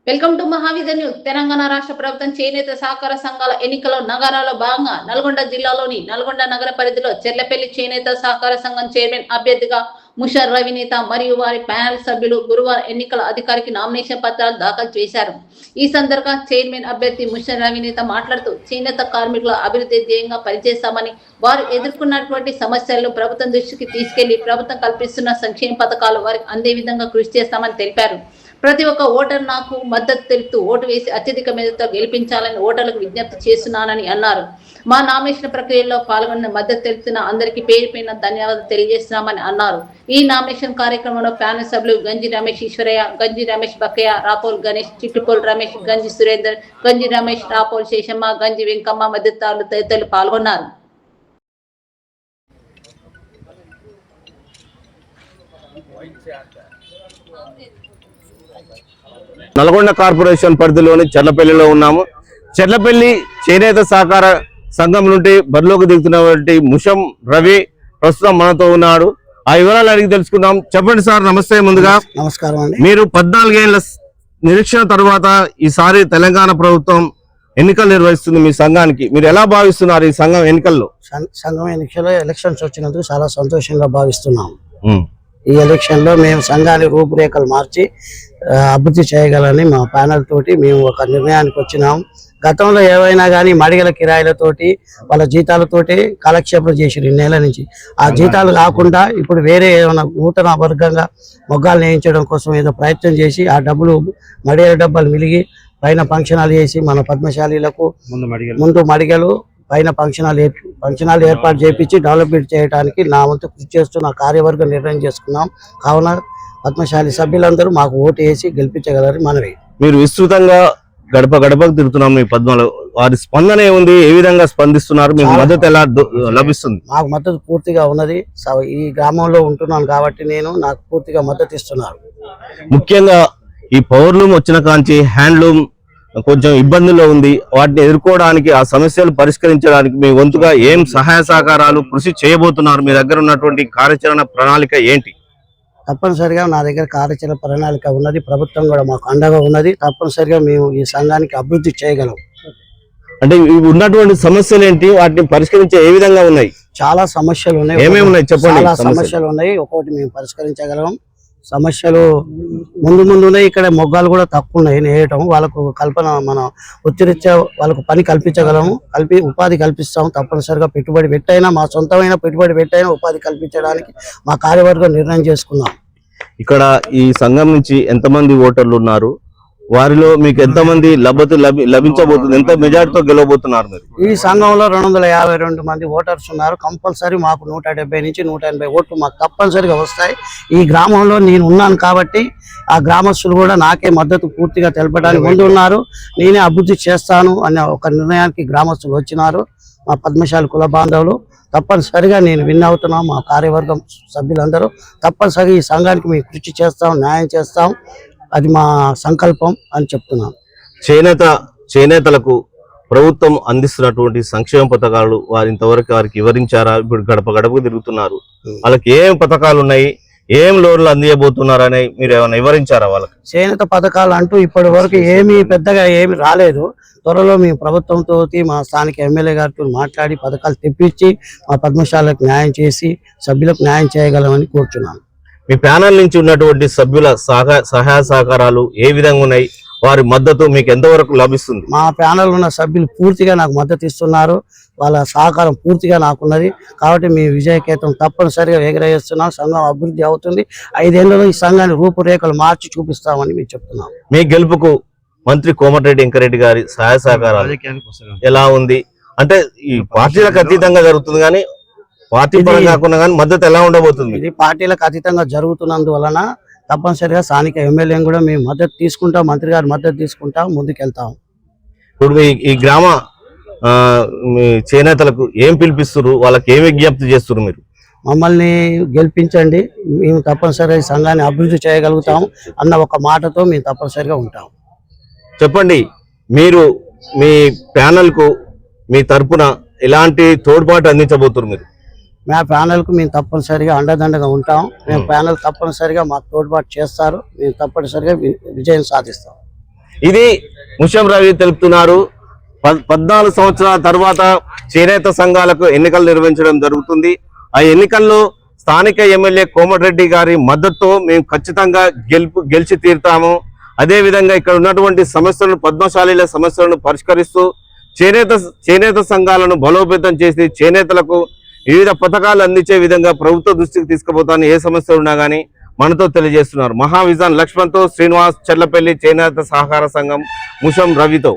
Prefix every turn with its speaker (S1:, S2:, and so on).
S1: Welcome to Mahavision news. Telangana రాష్ట్ర ప్రభుత్వం చేనేత సహకార సంఘాల ఎన్నికల నగరాల్లో భాగంగా నల్గొండ జిల్లాలోని నల్గొండ నగర పరిధిలో చెర్లపల్లి చేనేత సహకార సంఘం చైర్మన్ అభ్యర్థిగా ముషర్ రవినేత మరియు వారి ప్యానెల్ సభ్యులు గురువారం ఎన్నికల అధికారికి నామినేషన్ పత్రాలు దాఖలు చేశారు. ఈ సందర్భంగా చైర్మన్ అభ్యర్థి ముషర్ రవినేత మాట్లాడుతూ చేనేత కార్మికుల అభివృద్ధి ధ్యేయంగా పనిచేస్తామని, వారు ఎదుర్కొన్నటువంటి సమస్యలను ప్రభుత్వం దృష్టికి తీసుకెళ్లి ప్రభుత్వం కల్పిస్తున్న సంక్షేమ పథకాలు వారికి అందే విధంగా కృషి చేస్తామని తెలిపారు. ప్రతి ఒక్క ఓటర్ నాకు మద్దతు తెలుపుతూ ఓటు వేసి అత్యధిక మెజార్టీతో గెలిపించాలని ఓటర్లకు విజ్ఞప్తి చేస్తున్నానని అన్నారు. మా నామినేషన్ ప్రక్రియలో పాల్గొన్న మద్దతు తెలుపుతున్న అందరికీ పేరు పైన ధన్యవాదాలు తెలియజేస్తున్నామని అన్నారు. ఈ నామినేషన్ కార్యక్రమంలో ప్యానెల్ సభ్యులు గంజి రమేష్ ఈశ్వరయ్య, గంజి రమేష్ బక్కయ్య, రాపోల్ గణేష్, చిట్టుపోల్ రమేష్, గంజి సురేందర్, గంజి రమేష్, రాపోల్ శేషమ్మ, గంజి వెంకమ్మ మద్దతుదారులు తదితరులు పాల్గొన్నారు.
S2: నల్గొండ కార్పొరేషన్ పరిధిలోని చెర్లపల్లిలో ఉన్నాము. చెర్లపల్లి చేనేత సహకార సంఘం నుండి బరిలోకి దిగుతున్నటువంటి ముషం రవి ప్రస్తుతం మనతో ఉన్నాడు. ఆ వివరాలు అడిగి తెలుసుకుందాం. చెప్పండి సార్. నమస్తే. ముందుగా
S3: నమస్కారం అండి.
S2: మీరు 14 ఏళ్ల నిరీక్షణ తర్వాత ఈసారి తెలంగాణ ప్రభుత్వం ఎన్నికలు నిర్వహిస్తుంది మీ సంఘానికి. మీరు ఎలా భావిస్తున్నారు ఈ సంఘం ఎన్నికల్లో?
S3: సంఘం ఎలక్షన్స్ వచ్చినందుకు చాలా సంతోషంగా భావిస్తున్నాం. ఈ ఎలక్షన్ లో మేము సంఘాన్ని రూపురేఖలు మార్చి అభివృద్ధి చేయగలని మా ప్యానెల్ తోటి మేము ఒక నిర్ణయానికి వచ్చినాం. గతంలో ఏవైనా కానీ మడిగల కిరాయిలతోటి వాళ్ళ జీతాలతోటి కాలక్షేపం చేసిరు 2 నెలల నుంచి. ఆ జీతాలు కాకుండా ఇప్పుడు వేరే ఏమైనా నూతన వర్గంగా మొగ్గాలు నేయించడం కోసం ఏదో ప్రయత్నం చేసి ఆ డబ్బులు మడిగల డబ్బాలు మిలిగి పైన ఫంక్షనాలు చేసి మన పద్మశాలీలకు ముందు మడిగలు పైన ఫంక్షనాలు ఏర్పాటు చేయించి డెవలప్మెంట్ చేయడానికి నా వంతు కృషి చేస్తూ నా కార్యవర్గం నిర్ణయం చేసుకున్నాం. కావున పద్మశాలి సభ్యులందరూ మాకు ఓటు వేసి గెలిపించగలరని మనవి.
S2: మీరు విస్తృతంగా గడప గడపకు తిరుగుతున్నాం మీ పద్మలో. వారి స్పందన ఏముంది? ఏ విధంగా స్పందిస్తున్నారు? మీకు మద్దతు ఎలా లభిస్తుంది?
S3: మాకు మద్దతు పూర్తిగా ఉన్నది. ఈ గ్రామంలో ఉంటున్నాను కాబట్టి నాకు పూర్తిగా మద్దతు ఇస్తున్నారు.
S2: ముఖ్యంగా ఈ పవర్లూమ్ వచ్చిన కాంచి హ్యాండ్లూమ్ కొంచెం ఇబ్బందుల్లో ఉంది. వాటిని ఎదుర్కోవడానికి, ఆ సమస్యలు పరిష్కరించడానికి మీ వంతుగా ఏం సహాయ సహకారాలు కృషి చేయబోతున్నారు? మీ దగ్గర ఉన్నటువంటి కార్యాచరణ ప్రణాళిక ఏంటి?
S3: తప్పనిసరిగా నా దగ్గర కార్యాచరణ ప్రణాళిక ఉన్నది. ప్రభుత్వం కూడా మాకు అండగా ఉన్నది. తప్పనిసరిగా మేము ఈ సంఘానికి అభివృద్ధి చేయగలం.
S2: అంటే ఉన్నటువంటి సమస్యలు ఏంటి? వాటిని పరిష్కరించే ఏ విధంగా ఉన్నాయి?
S3: చాలా సమస్యలు ఉన్నాయి.
S2: ఏమేమి ఉన్నాయి చెప్పండి.
S3: చాలా సమస్యలు ఉన్నాయి. ఒక్కొక్కటి మేము పరిష్కరించగలం. సమస్యలు ముందునే ఇక్కడ మొగ్గాలు కూడా తక్కువ ఉన్నాయి నేయటం. వాళ్ళకు కల్పన మన వృత్తిరీత్యా వాళ్ళకు పని కల్పించగలము. ఉపాధి కల్పిస్తాము. తప్పనిసరిగా పెట్టుబడి పెట్టైనా, మా సొంతమైన పెట్టుబడి పెట్టైనా ఉపాధి కల్పించడానికి మా కార్యవర్గం నిర్ణయం చేసుకున్నాం.
S2: ఇక్కడ ఈ సంఘం నుంచి ఎంతమంది ఓటర్లు ఉన్నారు? వారిలో మీకు ఎంతమంది లభించబోతుంది? ఎంత మెజార్టీతో గెలవబోతున్నారు మీరు?
S3: ఈ సంఘంలో 252 మంది ఓటర్స్ ఉన్నారు. కంపల్సరీ మాకు 170 నుంచి 180 ఓట్లు మాకు తప్పనిసరిగా వస్తాయి. ఈ గ్రామంలో నేను ఉన్నాను కాబట్టి ఆ గ్రామస్తులు కూడా నాకే మద్దతు పూర్తిగా తెలపడానికి ముందు ఉన్నారు. నేనే అభివృద్ధి చేస్తాను అనే ఒక నిర్ణయానికి గ్రామస్తులు వచ్చినారు. మా పద్మశాలి కుల బాంధవులు తప్పనిసరిగా నేను విన్ అవుతున్నాం. మా కార్యవర్గం సభ్యులందరూ తప్పనిసరిగా ఈ సంఘానికి మేము కృషి చేస్తాం, న్యాయం చేస్తాం. అది మా సంకల్పం అని చెప్తున్నాం.
S2: చేనేతలకు ప్రభుత్వం అందిస్తున్నటువంటి సంక్షేమ పథకాలు ఇంతవరకు వారికి వివరించారా? ఇప్పుడు గడప గడపకు తిరుగుతున్నారు. వాళ్ళకి ఏం పథకాలు ఉన్నాయి, ఏం లోన్లు అందియబోతున్నారు అని మీరు ఏమైనా వివరించారా వాళ్ళకి?
S3: చేనేత పథకాలు అంటూ ఇప్పటి వరకు పెద్దగా ఏమి రాలేదు. త్వరలో మేము ప్రభుత్వంతో, మా స్థానిక ఎమ్మెల్యే గారితో మాట్లాడి పథకాలు తెప్పించి మా పద్మశాలకు న్యాయం చేసి సభ్యులకు న్యాయం చేయగలమని కోరుచున్నాను.
S2: మీ ప్యానల్ నుంచి ఉన్నటువంటి సభ్యుల సహాయ సహకారాలు ఏ విధంగా ఉన్నాయి? వారి మద్దతు మీకు ఎంతవరకు లభిస్తుంది?
S3: మా ప్యానల్ ఉన్న సభ్యులు పూర్తిగా నాకు మద్దతు ఇస్తున్నారు. వాళ్ళ సహకారం పూర్తిగా నాకున్నది. కాబట్టి మీ విజయకేతం తప్పనిసరిగా ఎగరేస్తున్నాం. సంఘం అభివృద్ధి అవుతుంది. 5 ఏళ్లలో ఈ సంఘాన్ని రూపురేఖలు మార్చి చూపిస్తామని మేము చెప్తున్నాం.
S2: మీ గెలుపుకు మంత్రి కోమటిరెడ్డి వెంకరెడ్డి గారి సహాయ సహకారాలు ఎలా ఉంది? అంటే ఈ పార్టీలకు అతీతంగా జరుగుతుంది కానీ పార్టీ పరంగా కాకుండా కానీ మద్దతు ఎలా ఉండబోతుంది?
S3: ఇది పార్టీలకు అతీతంగా జరుగుతున్నందువలన తప్పనిసరిగా స్థానిక ఎమ్మెల్యే కూడా మేము మద్దతు తీసుకుంటాం, మంత్రి గారు మద్దతు తీసుకుంటాం, ముందుకెళ్తాం.
S2: ఇప్పుడు ఈ గ్రామ చేనేతలకు ఏం పిలిపిస్తారు? వాళ్ళకి ఏం విజ్ఞప్తి చేస్తారు? మీరు
S3: మమ్మల్ని గెలిపించండి, మేము తప్పనిసరిగా ఈ సంఘాన్ని అభివృద్ధి చేయగలుగుతాం అన్న ఒక మాటతో మేము తప్పనిసరిగా ఉంటాం.
S2: చెప్పండి. మీరు మీ ప్యానెల్కు మీ తరపున ఎలాంటి తోడ్పాటు అందించబోతున్నారు? మీరు
S3: మా ప్యానెల్కు మేము తప్పనిసరిగా అండదండగా ఉంటాం. మేము ప్యానెల్ తప్పనిసరిగా మాకు తోడ్పాటు చేస్తారు. మేము తప్పనిసరిగా విజయం సాధిస్తాం.
S2: ఇది ముషం రవి తెలుపుతున్నారు. 14 సంవత్సరాల తర్వాత చేనేత సంఘాలకు ఎన్నికలు నిర్వహించడం జరుగుతుంది. ఆ ఎన్నికల్లో స్థానిక ఎమ్మెల్యే కోమటిరెడ్డి గారి మద్దతుతో మేము ఖచ్చితంగా గెలిచి తీరుతాము. అదే విధంగా ఇక్కడ ఉన్నటువంటి సమస్యలను, పద్మశాలీల సమస్యలను పరిష్కరిస్తూ చేనేత సంఘాలను బలోపేతం చేసి చేనేతలకు వివిధ పథకాలు అందించే విధంగా ప్రభుత్వ దృష్టికి తీసుకుపోతాను. ఏ సమస్య ఉన్నా కానీ మనతో తెలియజేస్తున్నారు. మహావిజన్ లక్ష్మణ్తో శ్రీనివాస్, చెర్లపల్లి చేనేత సహకార సంఘం, ముషం రవితో.